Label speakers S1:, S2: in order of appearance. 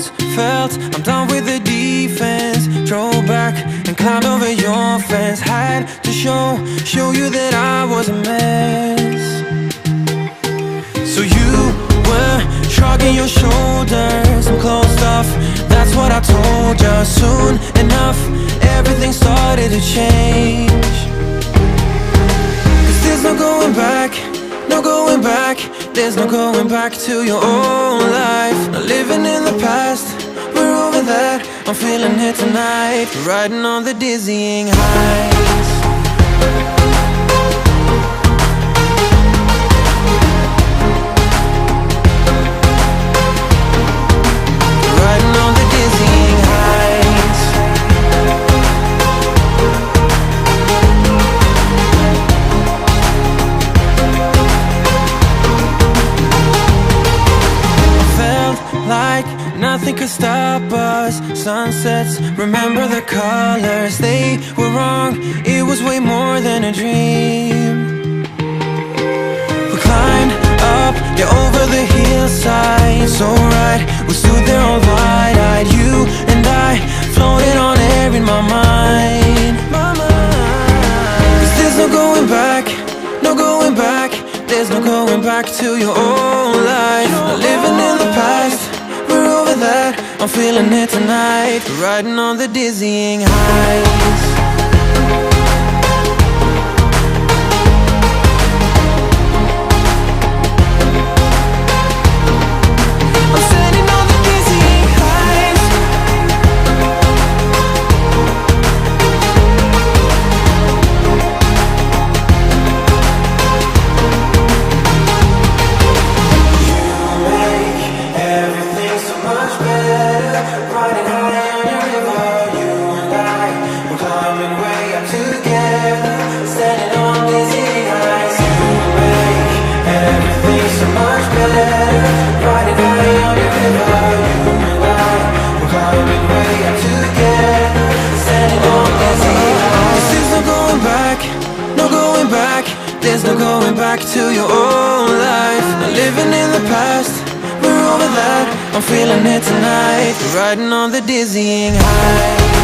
S1: once felt I'm done with the defense. Drove back and climbed over your fence. Had to show you that I was a mess. So you were shrugging your shoulders. I'm closed off, that's what I told you. Soon enough, everything started to change. Cause there's no going back, no going back. There's no going back to your old life. Not living in the past, we're over that. I'm feeling it tonight, riding on the dizzying heights. Riding on the dizzying heights. Like nothing could stop us. Sunsets, remember the colors. They were wrong, it was way more than a dream. We climbed up, yeah, over the hillside. So right, we stood there all wide-eyed. You and I, floating on air in my mind. Cause there's no going back, no going back. There's no going back to your old life. Not living in the past, we're over that. I'm feeling it tonight, riding on the dizzying heights. I'm standing on the dizzying heights. Everything's so much better, riding high on your river. You and I, we're climbing way up together, standing on dizzy heights. You make everything so much better, riding high on your river. You and I, we're climbing way up together, standing on dizzy heights. There's no going back, no going back. There's no going back to your old life. Not living in the past, we're over that. I'm feeling it tonight, riding on the dizzying heights.